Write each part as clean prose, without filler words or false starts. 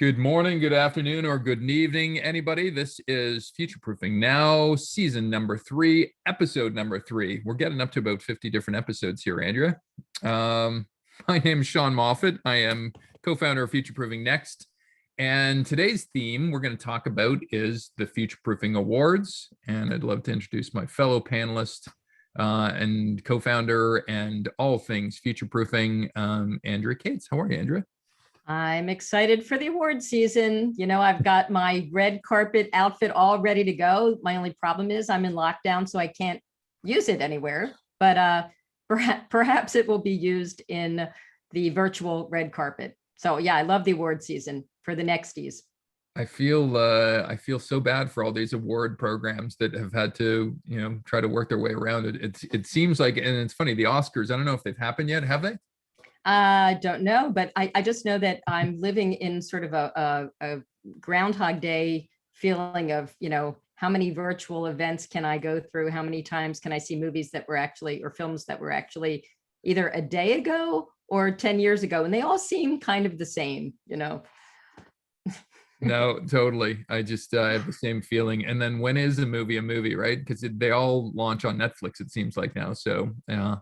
Good morning, good afternoon, or good evening, anybody. This is Futureproofing Now, season number 3, episode number 3. We're getting up to about 50 different episodes here, Andrea. My name is Sean Moffitt. I am co-founder of Futureproofing Next. And today's theme we're going to talk about is the Futureproofing Awards. And I'd love to introduce my fellow panelist and co-founder and all things futureproofing, Andrea Cates. How are you, Andrea? I'm excited for the award season. You know, I've got my red carpet outfit all ready to go. My only problem is I'm in lockdown, so I can't use it anywhere. But perhaps it will be used in the virtual red carpet. So yeah, I love the award season for the Nexties. I feel so bad for all these award programs that have had to, try to work their way around it. It seems like, and it's funny, the Oscars, I don't know if they've happened yet, have they? I don't know, but I just know that I'm living in sort of a Groundhog Day feeling of, how many virtual events can I go through? How many times can I see movies that were actually, or films that were actually either a day ago or 10 years ago? And they all seem kind of the same, No, totally. I have the same feeling. And then when is a movie, right? Because they all launch on Netflix, it seems like now. So, yeah.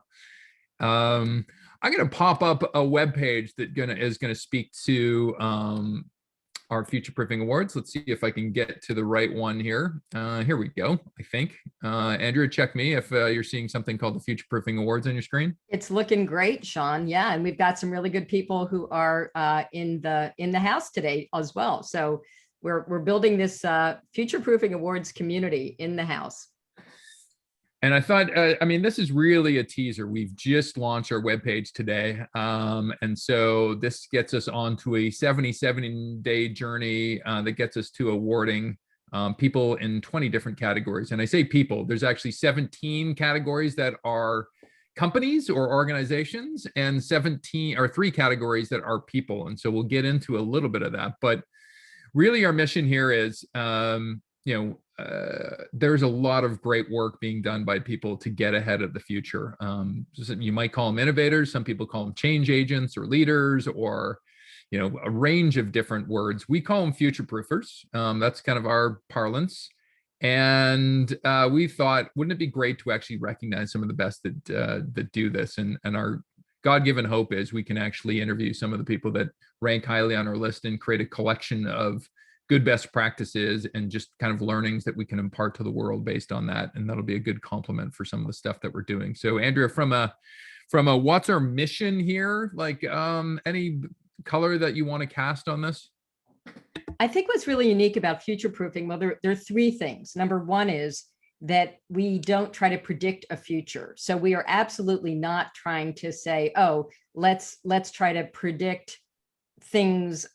I'm going to pop up a web page that is going to speak to our Futureproofing Awards. Let's see if I can get to the right one here. Here we go, I think. Andrea, check me if you're seeing something called the Futureproofing Awards on your screen. It's looking great, Sean. Yeah, and we've got some really good people who are in the house today as well. So we're building this Futureproofing Awards community in the house. And I thought, this is really a teaser. We've just launched our webpage today. And so this gets us onto a 77-day journey that gets us to awarding people in 20 different categories. And I say people, there's actually 17 categories that are companies or organizations, and 3 categories that are people. And so we'll get into a little bit of that. But really our mission here is, there's a lot of great work being done by people to get ahead of the future. You might call them innovators. Some people call them change agents or leaders, or, a range of different words. We call them future proofers. That's kind of our parlance. And we thought, wouldn't it be great to actually recognize some of the best that do this? And our God-given hope is we can actually interview some of the people that rank highly on our list and create a collection of good best practices and just kind of learnings that we can impart to the world based on that. And that'll be a good complement for some of the stuff that we're doing. So Andrea, from a what's our mission here, like any color that you want to cast on this? I think what's really unique about future-proofing, well, there are 3 things. Number 1 is that we don't try to predict a future. So we are absolutely not trying to say, oh, let's try to predict things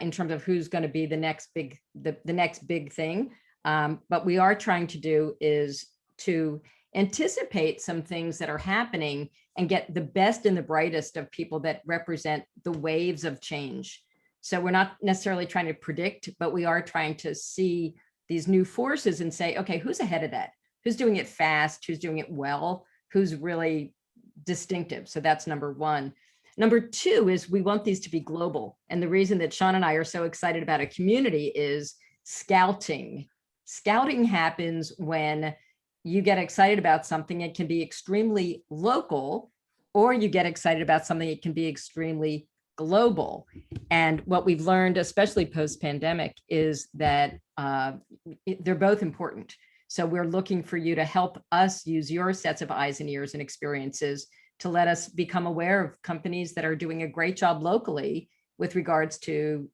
in terms of who's going to be the next big thing. But we are trying to do is to anticipate some things that are happening and get the best and the brightest of people that represent the waves of change. So we're not necessarily trying to predict, but we are trying to see these new forces and say, okay, who's ahead of that? Who's doing it fast? Who's doing it well? Who's really distinctive? So that's number 1. Number 2 is we want these to be global. And the reason that Sean and I are so excited about a community is scouting. Scouting happens when you get excited about something. It can be extremely local, or you get excited about something, it can be extremely global. And what we've learned, especially post-pandemic, is that they're both important. So we're looking for you to help us use your sets of eyes and ears and experiences to let us become aware of companies that are doing a great job locally with regards to,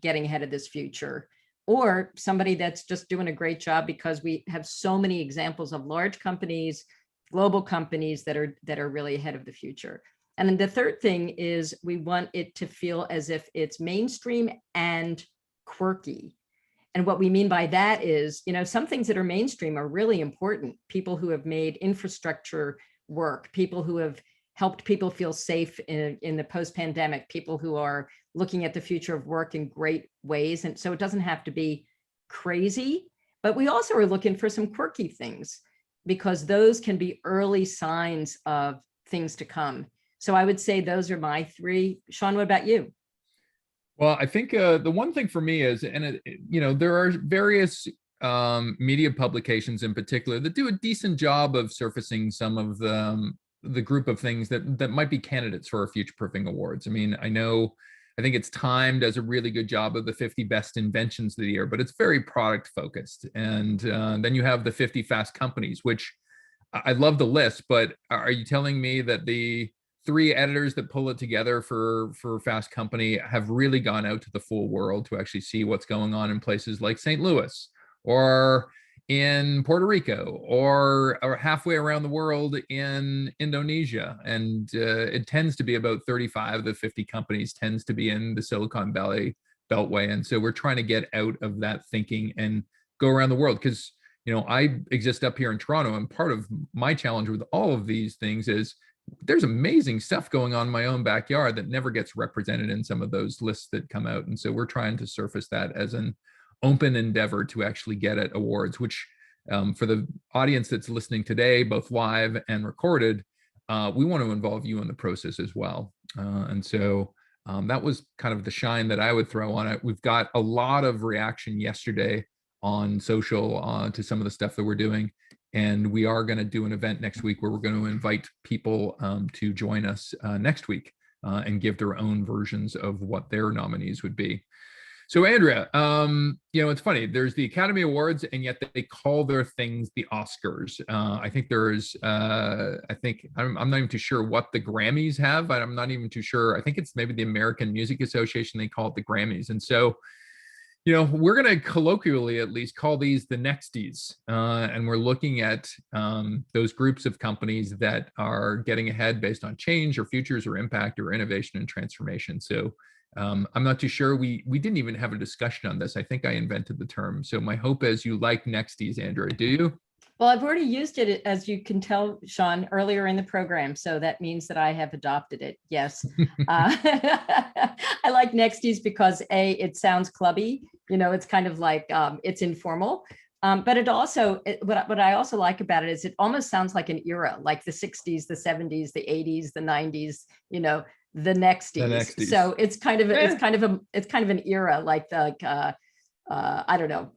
getting ahead of this future, or somebody that's just doing a great job, because we have so many examples of large companies, global companies that are really ahead of the future. And then the third thing is we want it to feel as if it's mainstream and quirky. And what we mean by that is, some things that are mainstream are really important. People who have made infrastructure work, people who have helped people feel safe in the post-pandemic, people who are looking at the future of work in great ways. And so it doesn't have to be crazy, but we also are looking for some quirky things, because those can be early signs of things to come. So I would say those are my 3. Sean, what about you? Well, I think the one thing for me is, and there are various media publications in particular that do a decent job of surfacing some of the group of things that might be candidates for our future proofing awards. I mean, I think it's timed as a really good job of the 50 best inventions of the year, but it's very product focused. And then you have the 50 fast companies, which I love the list, but are you telling me that the three editors that pull it together for Fast Company have really gone out to the full world to actually see what's going on in places like St. Louis or in Puerto Rico or halfway around the world in Indonesia? And it tends to be about 35 of the 50 companies tends to be in the Silicon Valley Beltway. And so we're trying to get out of that thinking and go around the world, because I exist up here in Toronto, and part of my challenge with all of these things is there's amazing stuff going on in my own backyard that never gets represented in some of those lists that come out. And so we're trying to surface that as an open endeavor to actually get at awards, which for the audience that's listening today, both live and recorded, we want to involve you in the process as well. And so that was kind of the shine that I would throw on it. We've got a lot of reaction yesterday on social to some of the stuff that we're doing. And we are going to do an event next week where we're going to invite people to join us next week and give their own versions of what their nominees would be. So Andrea, it's funny, there's the Academy Awards, and yet they call their things the Oscars. I think I'm not even too sure what the Grammys have, but I'm not even too sure. I think it's maybe the American Music Association, they call it the Grammys. And so we're going to colloquially at least call these the Nexties. And we're looking at those groups of companies that are getting ahead based on change or futures or impact or innovation and transformation. So I'm not too sure. We didn't even have a discussion on this. I think I invented the term. So my hope is you like Nexties, Andrea. Do you? Well, I've already used it, as you can tell, Sean, earlier in the program. So that means that I have adopted it. Yes. I like Nexties because it sounds clubby. It's kind of like it's informal. But it also, what I also like about it is it almost sounds like an era, like the 60s, the 70s, the 80s, the 90s, the Nexties. So it's kind of an era, like I don't know,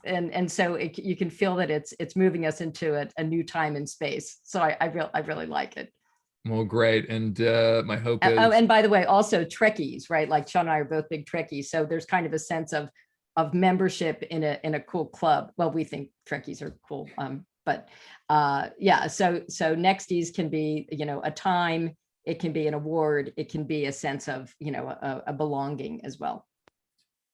and so you can feel that it's moving us into a new time and space. So I really like it. Well, great. And my hope is. Oh, and by the way, also Trekkies, right? Like Sean and I are both big Trekkies, so there's kind of a sense of membership in a cool club. Well, we think Trekkies are cool, but yeah. So Nexties can be a time. It can be an award. It can be a sense of a belonging as well.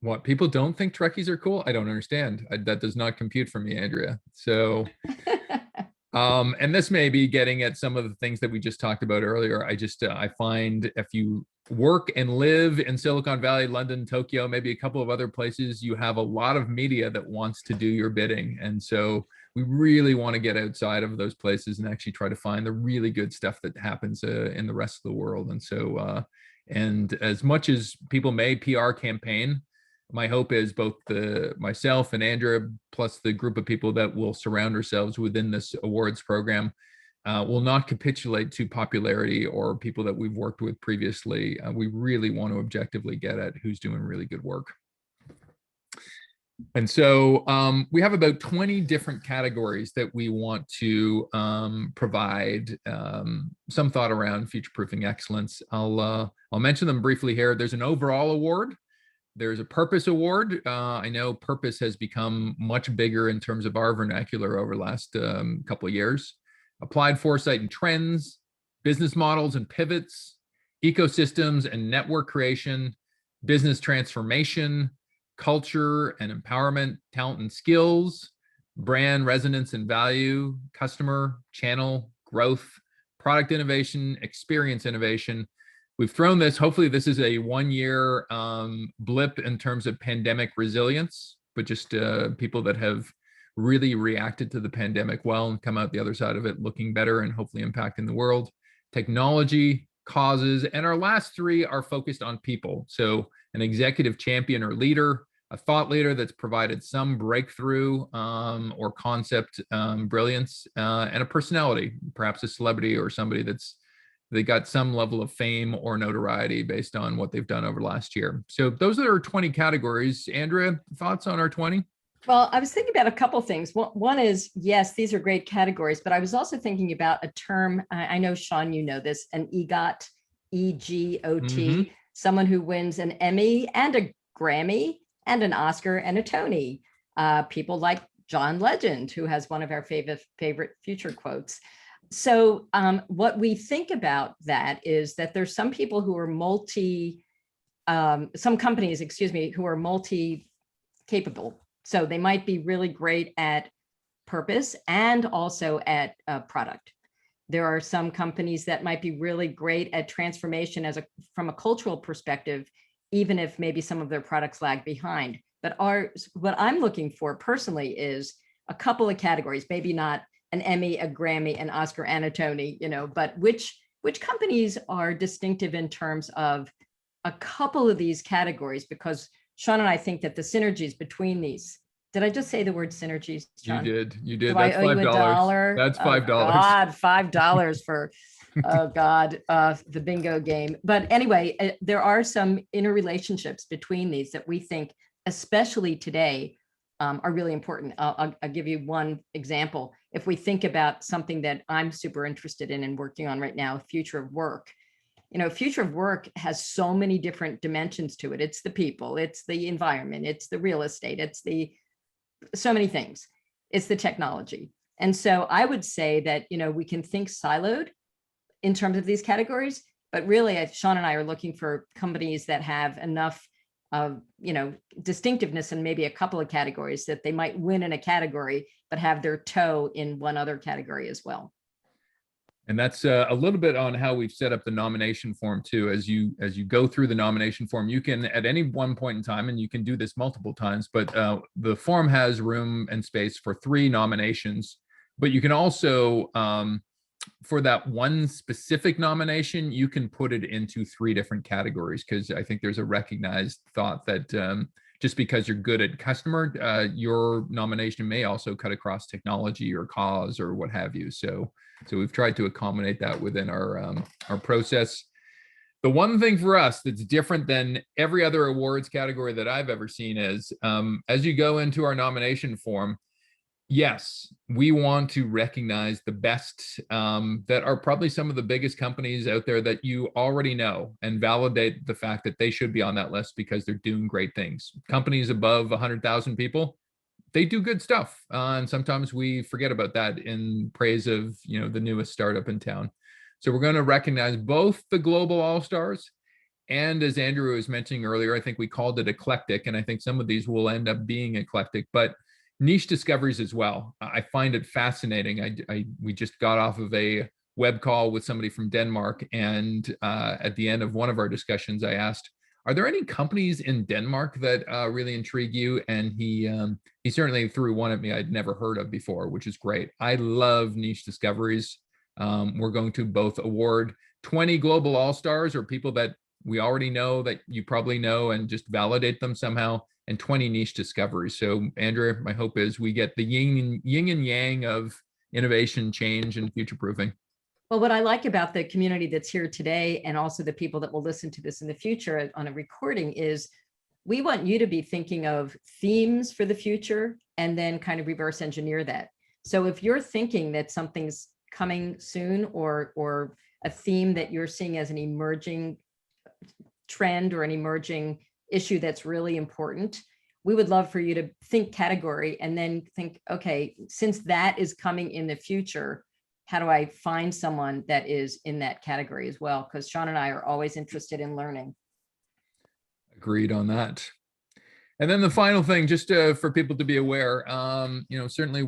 What, people don't think Trekkies are cool? I don't understand. That does not compute for me, Andrea. So, and this may be getting at some of the things that we just talked about earlier. I find if you work and live in Silicon Valley, London, Tokyo, maybe a couple of other places, you have a lot of media that wants to do your bidding. And so we really want to get outside of those places and actually try to find the really good stuff that happens in the rest of the world. And so, and as much as people may PR campaign, my hope is both myself and Andrea, plus the group of people that will surround ourselves within this awards program, will not capitulate to popularity or people that we've worked with previously. We really want to objectively get at who's doing really good work. And so we have about 20 different categories that we want to provide some thought around future-proofing excellence. I'll mention them briefly here. There's an overall award. There's a purpose award. I know purpose has become much bigger in terms of our vernacular over the last couple of years. Applied foresight and trends, business models and pivots, ecosystems and network creation, business transformation, culture and empowerment, talent and skills, brand resonance and value, customer, channel, growth, product innovation, experience innovation. We've thrown this, hopefully this is a 1-year blip in terms of pandemic resilience, but just people that have really reacted to the pandemic well and come out the other side of it looking better and hopefully impacting the world. Technology, causes, and our last 3 are focused on people. So an executive champion or leader, a thought leader that's provided some breakthrough or concept brilliance, and a personality, perhaps a celebrity or somebody that's they got some level of fame or notoriety based on what they've done over last year. So those are our 20 categories. Andrea, thoughts on our 20? Well, I was thinking about a couple things. One is, yes, these are great categories, but I was also thinking about a term. I know, Sean, you know this, an EGOT, EGOT, someone who wins an Emmy and a Grammy and an Oscar and a Tony. People like John Legend, who has one of our favorite future quotes. So what we think about that is that there's some people who are some companies, excuse me, who are multi-capable. So they might be really great at purpose and also at product. There are some companies that might be really great at transformation from a cultural perspective, even if maybe some of their products lag behind. But what I'm looking for personally is a couple of categories, maybe not an Emmy, a Grammy, an Oscar, and a Tony, but which companies are distinctive in terms of a couple of these categories, because Sean and I think that the synergies between these. Did I just say the word synergies, John? You did. Do That's I owe you $1? That's $5. God, $5 for, oh God, the bingo game. But anyway, there are some interrelationships between these that we think, especially today, are really important. I'll give you one example. If we think about something that I'm super interested in and working on right now, future of work. Future of work has so many different dimensions to it. It's the people, it's the environment, it's the real estate, it's so many things. It's the technology. And so I would say that, we can think siloed in terms of these categories, but really Sean and I are looking for companies that have enough distinctiveness in maybe a couple of categories that they might win in a category, but have their toe in one other category as well. And that's a little bit on how we've set up the nomination form too. As you go through the nomination form, you can at any one point in time, and you can do this multiple times, but the form has room and space for 3 nominations. But you can also, for that one specific nomination, you can put it into 3 different categories, because I think there's a recognized thought that just because you're good at customer, your nomination may also cut across technology or cause or what have you. So we've tried to accommodate that within our process. The one thing for us that's different than every other awards category that I've ever seen is, as you go into our nomination form, yes, we want to recognize the best that are probably some of the biggest companies out there that you already know, and validate the fact that they should be on that list because they're doing great things. Companies above 100,000 people, they do good stuff. And sometimes we forget about that in praise of, the newest startup in town. So we're going to recognize both the global all-stars, and as Andrew was mentioning earlier, I think we called it eclectic, and I think some of these will end up being eclectic, but niche discoveries as well. I find it fascinating. We just got off of a web call with somebody from Denmark, and at the end of one of our discussions, I asked, are there any companies in Denmark that really intrigue you? And he certainly threw one at me I'd never heard of before, which is great. I love niche discoveries. We're going to both award 20 global all-stars, or people that we already know that you probably know, and just validate them somehow, and 20 niche discoveries. So Andrea, my hope is we get the yin and yang of innovation, change, and future proofing. Well, what I like about the community that's here today, and also the people that will listen to this in the future on a recording, is we want you to be thinking of themes for the future and then kind of reverse engineer that. So if you're thinking that something's coming soon, or a theme that you're seeing as an emerging trend or an emerging issue that's really important, we would love for you to think category and then think, okay, since that is coming in the future, how do I find someone that is in that category as well? Because Sean and I are always interested in learning. Agreed on that. And then the final thing, just for people to be aware, certainly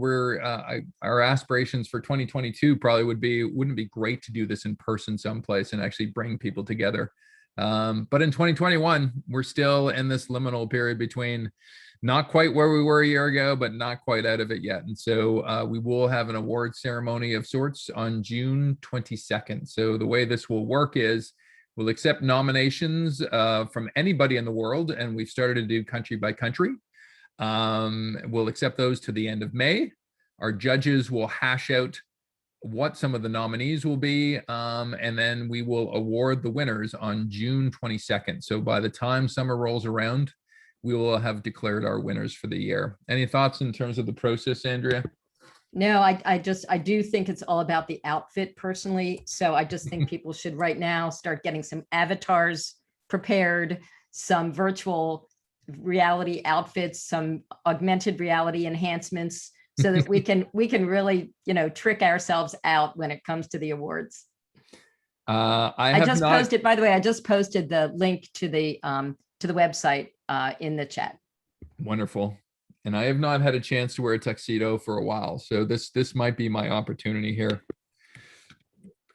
our aspirations for 2022 probably wouldn't be great to do this in person someplace and actually bring people together. But in 2021, we're still in this liminal period between not quite where we were a year ago, but not quite out of it yet. And so we will have an award ceremony of sorts on June 22nd. So the way this will work is we'll accept nominations from anybody in the world, and we've started to do country by country. We'll accept those to the end of May. Our judges will hash out what some of the nominees will be, and then we will award the winners on June 22nd. So by the time summer rolls around, we will have declared our winners for the year. Any thoughts in terms of the process, Andrea? No, I do think it's all about the outfit personally. So I just think people should right now start getting some avatars prepared, some virtual reality outfits, some augmented reality enhancements, so that we can really, trick ourselves out when it comes to the awards. I just posted, by the way, I just posted the link to the website in the chat. Wonderful. And I have not had a chance to wear a tuxedo for a while, so this might be my opportunity here.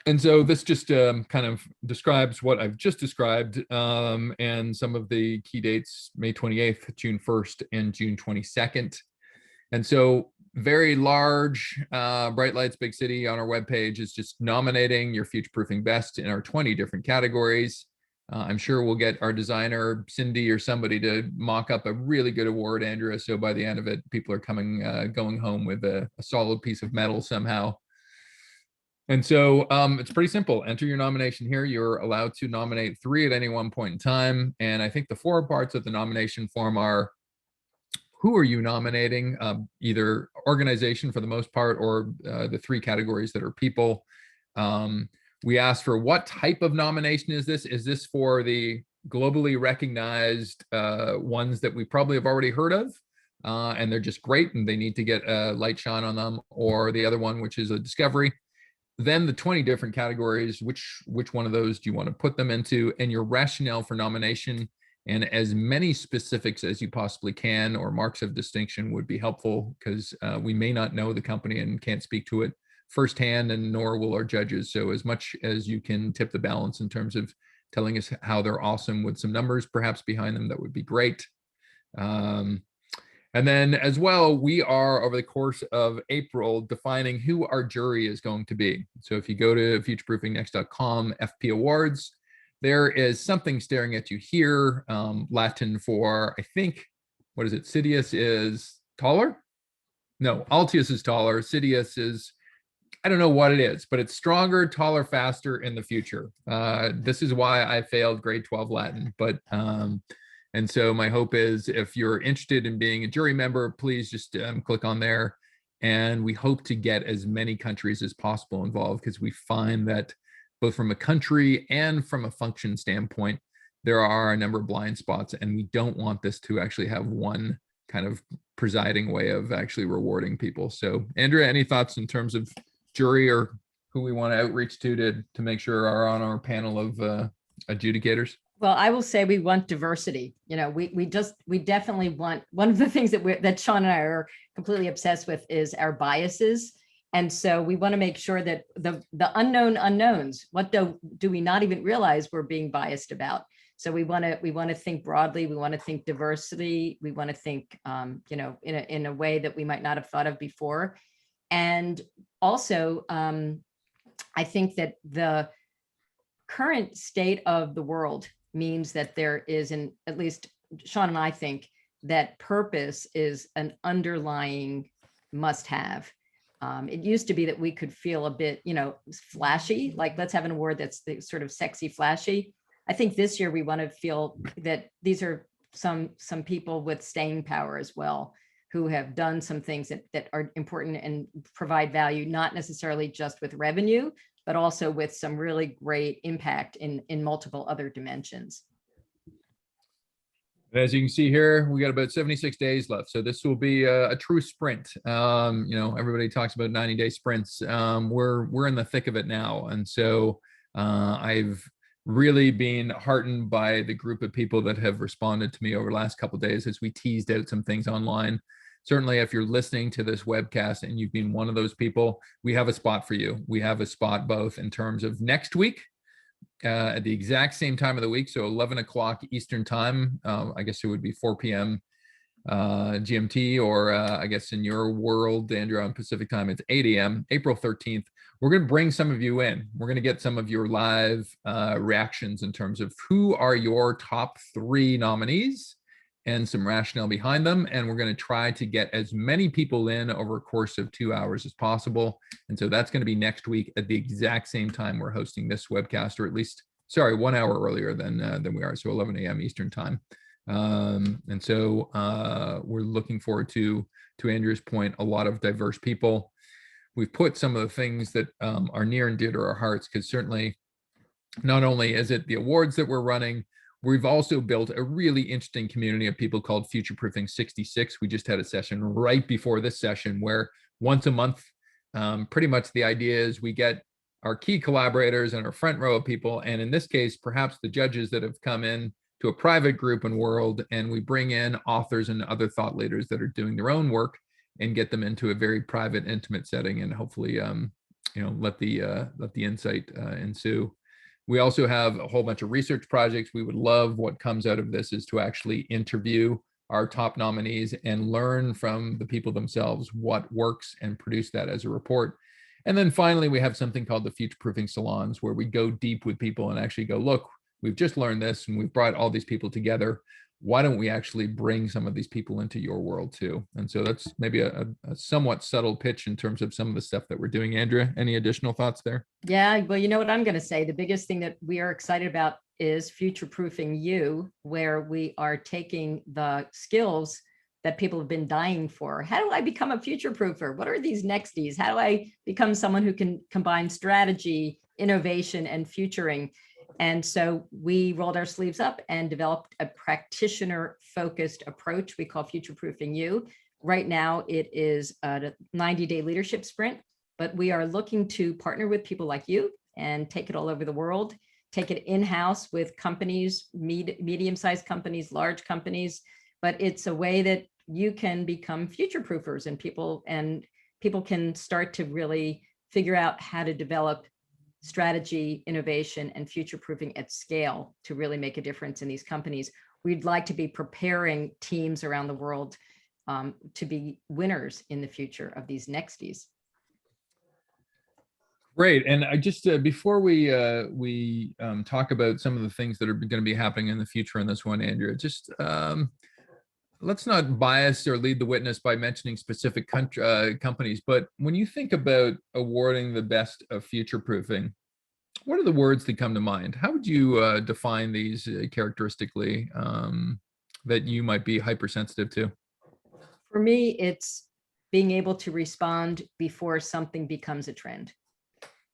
And so this just kind of describes what I've just described, and some of the key dates: May 28th, June 1st, and June 22nd. And so very large, Bright Lights Big City on our webpage is just nominating your future-proofing best in our 20 different categories. I'm sure we'll get our designer, Cindy, or somebody to mock up a really good award, Andrea. So by the end of it, people are going home with a solid piece of metal somehow. And so it's pretty simple. Enter your nomination here. You're allowed to nominate 3 at any one point in time. And I think the 4 parts of the nomination form are: who are you nominating? Either organization for the most part, or the 3 categories that are people. We asked for what type of nomination is this? Is this for the globally recognized ones that we probably have already heard of, and they're just great and they need to get a light shine on them, or the other one, which is a discovery? Then the 20 different categories, which one of those do you want to put them into, and your rationale for nomination, and as many specifics as you possibly can, or marks of distinction would be helpful, because we may not know the company and can't speak to it firsthand, and nor will our judges. So as much as you can tip the balance in terms of telling us how they're awesome with some numbers perhaps behind them, that would be great. And then as well, we are, over the course of April, defining who our jury is going to be. So if you go to futureproofingnext.com, FP Awards, there is something staring at you here, Latin for, I think, what is it? Sidious is taller? No, Altius is taller. Sidious is, I don't know what it is, but it's stronger, taller, faster in the future. This is why I failed grade 12 Latin. But and so my hope is, if you're interested in being a jury member, please just click on there. And we hope to get as many countries as possible involved, because we find that both from a country and from a function standpoint, there are a number of blind spots, and we don't want this to actually have one kind of presiding way of actually rewarding people. So Andrea, any thoughts in terms of jury, or who we want to outreach to make sure are on our panel of adjudicators? Well, I will say we want diversity. We definitely want, one of the things that Sean and I are completely obsessed with is our biases. And so we want to make sure that the unknown unknowns, what do we not even realize we're being biased about? So we want to think broadly. We want to think diversity. We want to think, in a way that we might not have thought of before. And also, I think that the current state of the world means that there is at least Sean and I think that purpose is an underlying must-have. It used to be that we could feel a bit, flashy, like let's have an award that's the sort of sexy, flashy. I think this year we want to feel that these are some people with staying power as well, who have done some things that are important and provide value, not necessarily just with revenue, but also with some really great impact in multiple other dimensions. As you can see here, we got about 76 days left. So this will be a true sprint. Everybody talks about 90-day sprints. We're in the thick of it now. And so I've really been heartened by the group of people that have responded to me over the last couple of days as we teased out some things online. Certainly, if you're listening to this webcast and you've been one of those people, we have a spot for you. We have a spot both in terms of next week, at the exact same time of the week, so 11 o'clock Eastern time. I guess it would be 4 p.m. GMT, or I guess in your world, Andrea, on Pacific time, it's 8 a.m. April 13th. We're going to bring some of you in. We're going to get some of your live reactions in terms of who are your top 3 nominees, and some rationale behind them. And we're going to try to get as many people in over a course of 2 hours as possible. And so that's going to be next week at the exact same time we're hosting this webcast, or at least, sorry, 1 hour earlier than we are. So 11 a.m. Eastern time. And so we're looking forward to Andrea's point, a lot of diverse people. We've put some of the things that are near and dear to our hearts, because certainly not only is it the awards that we're running, we've also built a really interesting community of people called Futureproofing 66. We just had a session right before this session where once a month, pretty much the idea is we get our key collaborators and our front row of people, and in this case, perhaps the judges that have come in to a private group and world, and we bring in authors and other thought leaders that are doing their own work and get them into a very private, intimate setting, and hopefully, let the insight ensue. We also have a whole bunch of research projects. We would love, what comes out of this is to actually interview our top nominees and learn from the people themselves what works and produce that as a report. And then finally, we have something called the Futureproofing Salons, where we go deep with people and actually go, look, we've just learned this and we've brought all these people together. Why don't we actually bring some of these people into your world too? And so that's maybe a somewhat subtle pitch in terms of some of the stuff that we're doing. Andrea, any additional thoughts there? Yeah, well, you know what I'm going to say? The biggest thing that we are excited about is Futureproofing You, where we are taking the skills that people have been dying for. How do I become a future proofer? What are these nexties? How do I become someone who can combine strategy, innovation, and futuring? And so we rolled our sleeves up and developed a practitioner-focused approach we call Futureproofing You. Right now, it is a 90-day leadership sprint, but we are looking to partner with people like you and take it all over the world, take it in-house with companies, medium-sized companies, large companies, but it's a way that you can become future proofers, and people can start to really figure out how to develop strategy, innovation, and future proofing at scale to really make a difference in these companies. We'd like to be preparing teams around the world to be winners in the future of these nexties. Great. And I just before we talk about some of the things that are going to be happening in the future in this one, Andrea, just let's not bias or lead the witness by mentioning specific companies, but when you think about awarding the best of future proofing, what are the words that come to mind? How would you define these characteristically that you might be hypersensitive to? For me, it's being able to respond before something becomes a trend.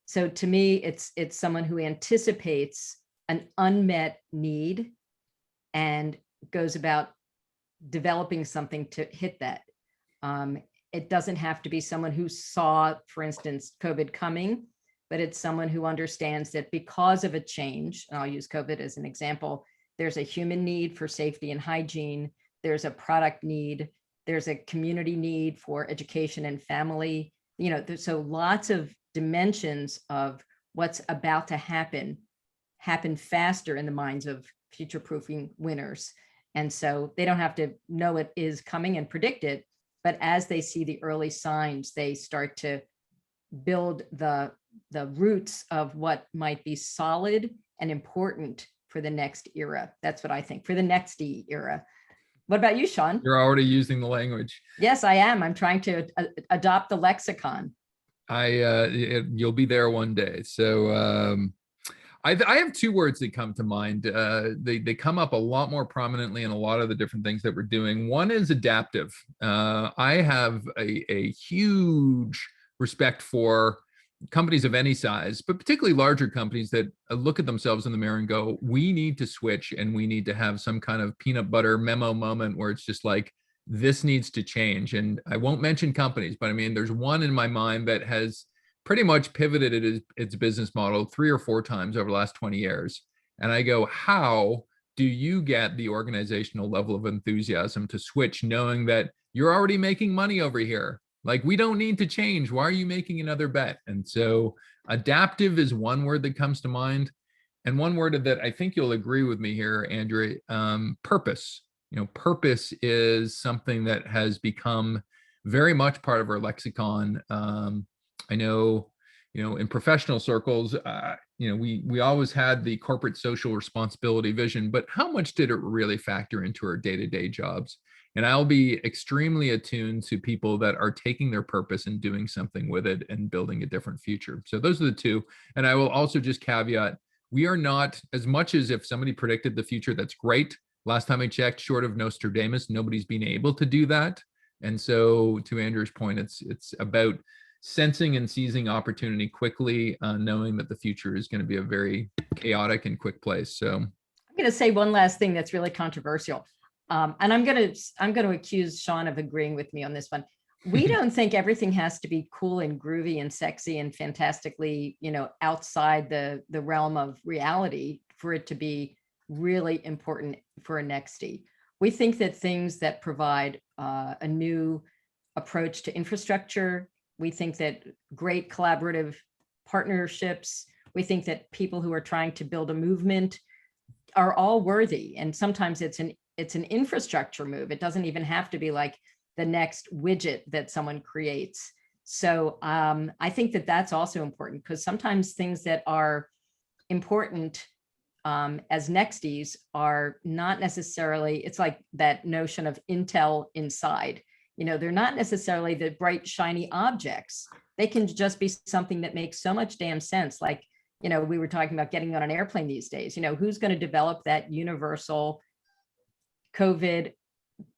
So to me, it's someone who anticipates an unmet need and goes about developing something to hit that. It doesn't have to be someone who saw, for instance, COVID coming, but it's someone who understands that because of a change, and I'll use COVID as an example, there's a human need for safety and hygiene, there's a product need, there's a community need for education and family. So lots of dimensions of what's about to happen faster in the minds of future-proofing winners. And so they don't have to know it is coming and predict it, but as they see the early signs, they start to build the roots of what might be solid and important for the next era. That's what I think, for the next era. What about you, Sean? You're already using the language. Yes, I am. I'm trying to adopt the lexicon. You'll be there one day. So I have two words that come to mind. They come up a lot more prominently in a lot of the different things that we're doing. One is adaptive. I have a huge respect for companies of any size, but particularly larger companies that look at themselves in the mirror and go, we need to switch, and we need to have some kind of peanut butter memo moment where it's just like, this needs to change. And I won't mention companies, but I mean, there's one in my mind that has pretty much pivoted its business model 3 or 4 times over the last 20 years. And I go, how do you get the organizational level of enthusiasm to switch, knowing that you're already making money over here? Like, we don't need to change. Why are you making another bet? And so adaptive is one word that comes to mind. And one word that I think you'll agree with me here, Andrea, purpose. Purpose is something that has become very much part of our lexicon. I know, in professional circles, we always had the corporate social responsibility vision, but how much did it really factor into our day-to-day jobs? And I'll be extremely attuned to people that are taking their purpose and doing something with it and building a different future. So those are the two. And I will also just caveat, we are not, as much as if somebody predicted the future, that's great. Last time I checked, short of Nostradamus, nobody's been able to do that. And so to Andrew's point, it's about sensing and seizing opportunity quickly, knowing that the future is going to be a very chaotic and quick place. So I'm going to say one last thing that's really controversial. And I'm going to accuse Sean of agreeing with me on this one. We don't think everything has to be cool and groovy and sexy and fantastically, outside the realm of reality for it to be really important for a nextie. We think that things that provide a new approach to infrastructure, we think that great collaborative partnerships, we think that people who are trying to build a movement are all worthy. And sometimes it's an infrastructure move. It doesn't even have to be like the next widget that someone creates. So I think that that's also important, because sometimes things that are important as nexties are not necessarily, it's like that notion of Intel inside. They're not necessarily the bright, shiny objects. They can just be something that makes so much damn sense. Like, we were talking about getting on an airplane these days. Who's going to develop that universal COVID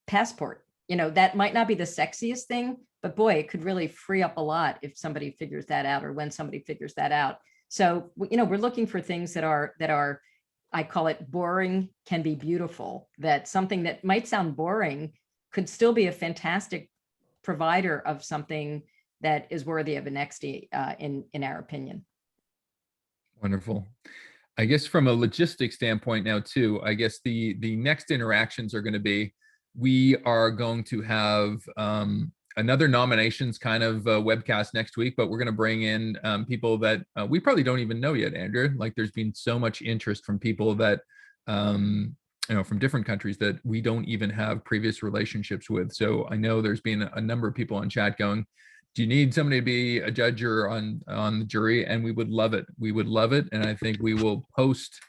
passport? That might not be the sexiest thing, but boy, it could really free up a lot if somebody figures that out, or when somebody figures that out. So, we're looking for things that are, I call it boring can be beautiful, that something that might sound boring could still be a fantastic provider of something that is worthy of a nextie, in our opinion. wonderful. I guess from a logistics standpoint now too, I guess the next interactions are going to be, we are going to have another nominations kind of webcast next week, but we're going to bring in people that we probably don't even know yet, Andrea. Like, there's been so much interest from people that from different countries that we don't even have previous relationships with. So I know there's been a number of people on chat going, do you need somebody to be a judge or on the jury? And we would love it. We would love it. And I think we will post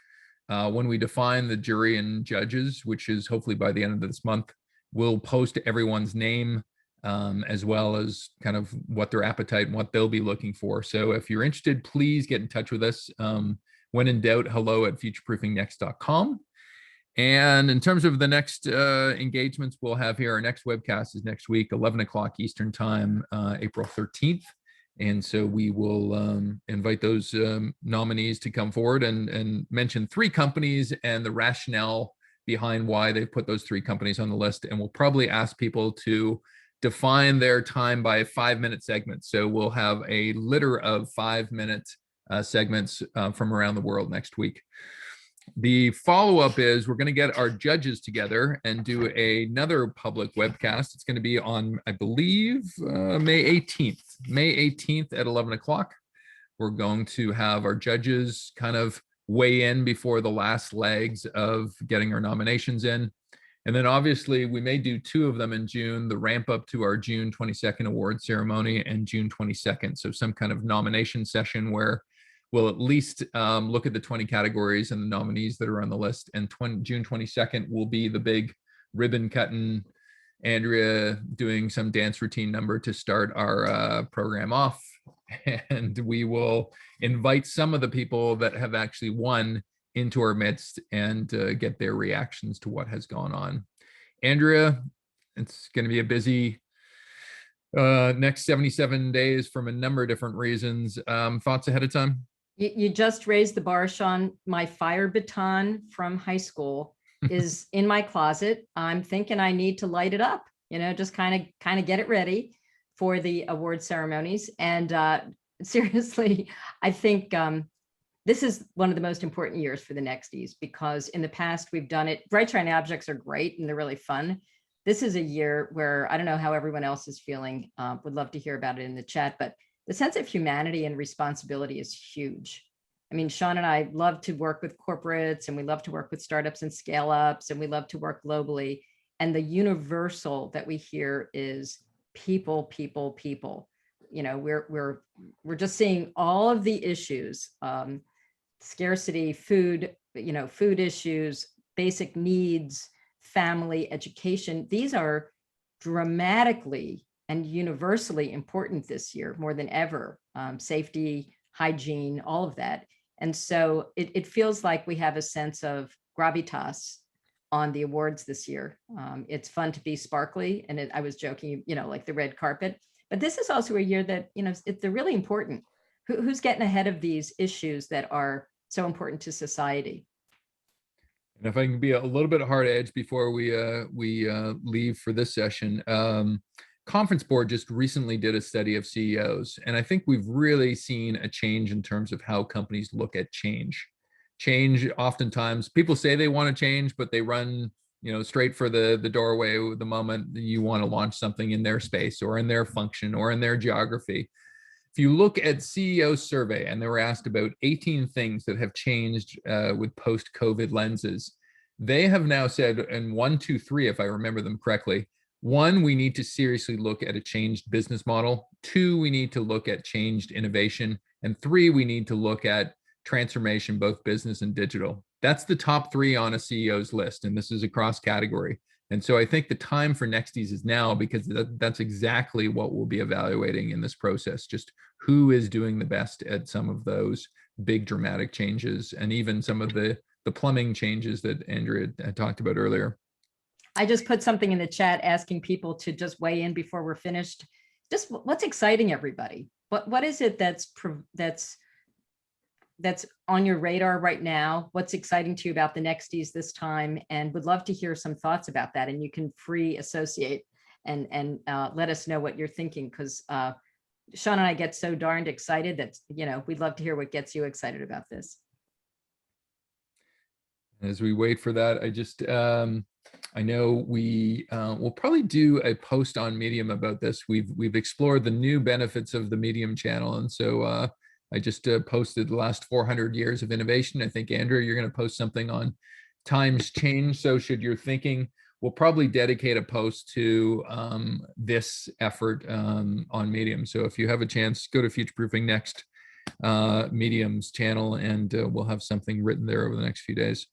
when we define the jury and judges, which is hopefully by the end of this month, we'll post everyone's name, as well as kind of what their appetite and what they'll be looking for. So if you're interested, please get in touch with us. When in doubt, hello@futureproofingnext.com. And in terms of the next engagements we'll have here, our next webcast is next week, 11 o'clock Eastern time, April 13th. And so we will invite those nominees to come forward and mention 3 companies and the rationale behind why they put those 3 companies on the list. And we'll probably ask people to define their time by 5-minute segments. So we'll have a litter of 5-minute segments from around the world next week. The follow-up is we're going to get our judges together and do another public webcast. It's going to be on, I believe, May 18th. May 18th at 11 o'clock. We're going to have our judges kind of weigh in before the last legs of getting our nominations in. And then obviously we may do 2 of them in June, the ramp up to our June 22nd award ceremony and June 22nd. So some kind of nomination session where we'll at least look at the 20 categories and the nominees that are on the list. And June 22nd will be the big ribbon cutting, Andrea doing some dance routine number to start our program off. And we will invite some of the people that have actually won into our midst and get their reactions to what has gone on. Andrea, it's going to be a busy next 77 days from a number of different reasons. Thoughts ahead of time? You just raised the bar, Sean. My fire baton from high school is in my closet. I'm thinking I need to light it up, just kind of get it ready for the award ceremonies. And seriously, I think this is one of the most important years for the Nexties, because in the past we've done it. Bright shiny objects are great and they're really fun. This is a year where I don't know how everyone else is feeling. Would love to hear about it in the chat, but the sense of humanity and responsibility is huge. I mean, Sean and I love to work with corporates, and we love to work with startups and scale ups, and we love to work globally. And the universal that we hear is people, people, people. We're just seeing all of the issues scarcity, food, food issues, basic needs, family, education. These are dramatically and universally important this year, more than ever. Safety, hygiene, all of that. And so it feels like we have a sense of gravitas on the awards this year. It's fun to be sparkly. And I was joking, like the red carpet. But this is also a year that, they're really important. Who's getting ahead of these issues that are so important to society? And if I can be a little bit hard edge before we leave for this session, Conference Board just recently did a study of CEOs, and I think we've really seen a change in terms of how companies look at change. Change, oftentimes, people say they want to change, but they run, straight for the doorway the moment you want to launch something in their space or in their function or in their geography. If you look at CEO survey, and they were asked about 18 things that have changed with post-COVID lenses, they have now said, and 1, 2, 3, if I remember them correctly, 1, we need to seriously look at a changed business model. 2, we need to look at changed innovation. And 3, we need to look at transformation, both business and digital. That's the top 3 on a CEO's list, and this is across category. And so I think the time for Nexties is now, because that's exactly what we'll be evaluating in this process. Just who is doing the best at some of those big dramatic changes, and even some of the plumbing changes that Andrea had talked about earlier. I just put something in the chat asking people to just weigh in before we're finished. Just what's exciting everybody? What is it that's on your radar right now? What's exciting to you about the Nexties this time? And would love to hear some thoughts about that. And you can free associate and let us know what you're thinking, because Sean and I get so darned excited that, we'd love to hear what gets you excited about this. As we wait for that, I just, I know we'll probably do a post on Medium about this. We've explored the new benefits of the Medium channel. And so I just posted the last 400 years of innovation. I think, Andrea, you're going to post something on times change. So should you're thinking, we'll probably dedicate a post to this effort on Medium. So if you have a chance, go to Futureproofing Next Medium's channel, and we'll have something written there over the next few days.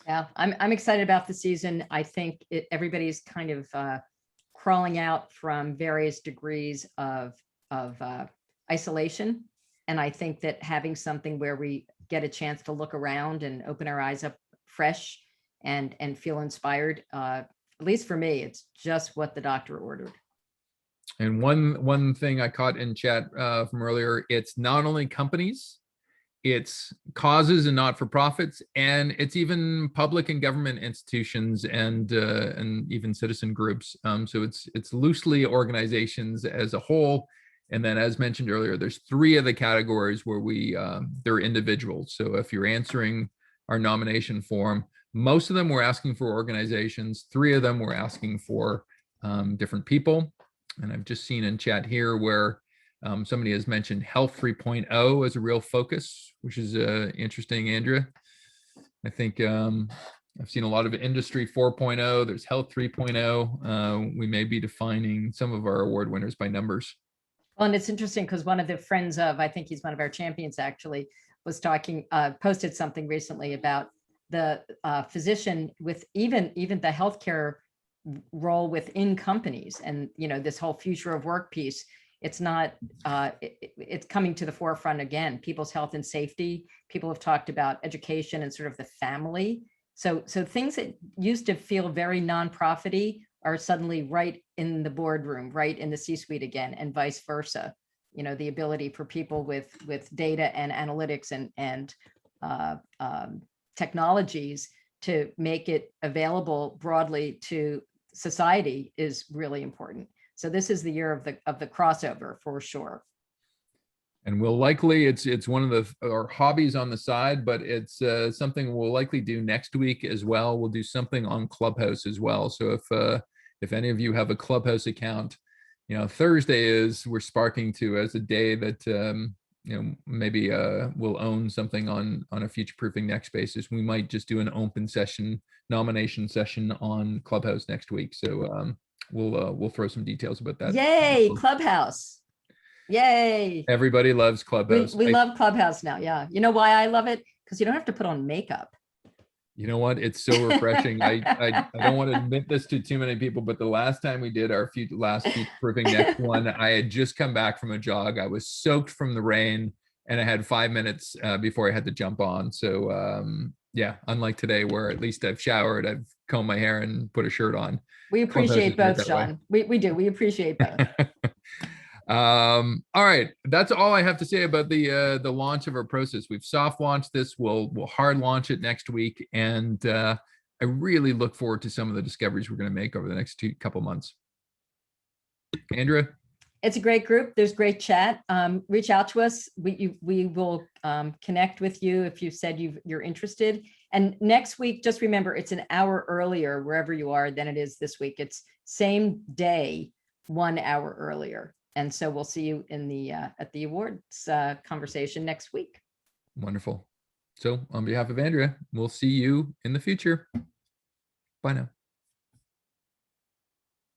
Yeah, I'm excited about the season. I think everybody's kind of crawling out from various degrees of isolation. And I think that having something where we get a chance to look around and open our eyes up fresh and feel inspired, at least for me, it's just what the doctor ordered. And one thing I caught in chat from earlier, it's not only companies, it's causes and not-for-profits, and it's even public and government institutions and even citizen groups. So it's loosely organizations as a whole. And then, as mentioned earlier, there's 3 of the categories where they're individuals. So if you're answering our nomination form, most of them we're asking for organizations. 3 of them we're asking for different people. And I've just seen in chat here where somebody has mentioned Health 3.0 as a real focus, which is interesting, Andrea. I think I've seen a lot of Industry 4.0. There's Health 3.0. We may be defining some of our award winners by numbers. Well, and it's interesting because one of the friends of, I think he's one of our champions actually, was talking, posted something recently about the physician with even the healthcare role within companies, and this whole future of work piece. It's not, it's coming to the forefront again, people's health and safety. People have talked about education and sort of the family. So things that used to feel very nonprofit-y are suddenly right in the boardroom, right in the C-suite again, and vice versa. The ability for people with data and analytics and technologies to make it available broadly to society is really important. So this is the year of the crossover for sure. And we'll likely, it's one of our hobbies on the side, but it's something we'll likely do next week as well. We'll do something on Clubhouse as well. So if any of you have a Clubhouse account, Thursday we're sparking to as a day that maybe we'll own something on a Futureproofing Next basis. We might just do an open session, nomination session on Clubhouse next week. So we'll throw some details about that. Yay, Clubhouse. Yay. Everybody loves Clubhouse. We love Clubhouse now. Yeah. You know why I love it? Because you don't have to put on makeup. You know what? It's so refreshing. I don't want to admit this to too many people, but the last time we did our last Futureproofing next one, I had just come back from a jog. I was soaked from the rain, and I had 5 minutes before I had to jump on. So yeah, unlike today, where at least I've showered, I've combed my hair and put a shirt on. We appreciate both, Sean. We do. We appreciate both. All right, that's all I have to say about the launch of our process. We've soft launched this. We'll hard launch it next week, and I really look forward to some of the discoveries we're going to make over the next couple months. Andrea? It's a great group. There's great chat. Reach out to us. We will connect with you if you said you're interested. And next week, just remember, it's an hour earlier wherever you are than it is this week. It's same day, 1 hour earlier. And so we'll see you in the at the awards conversation next week. Wonderful. So on behalf of Andrea, we'll see you in the future. Bye now.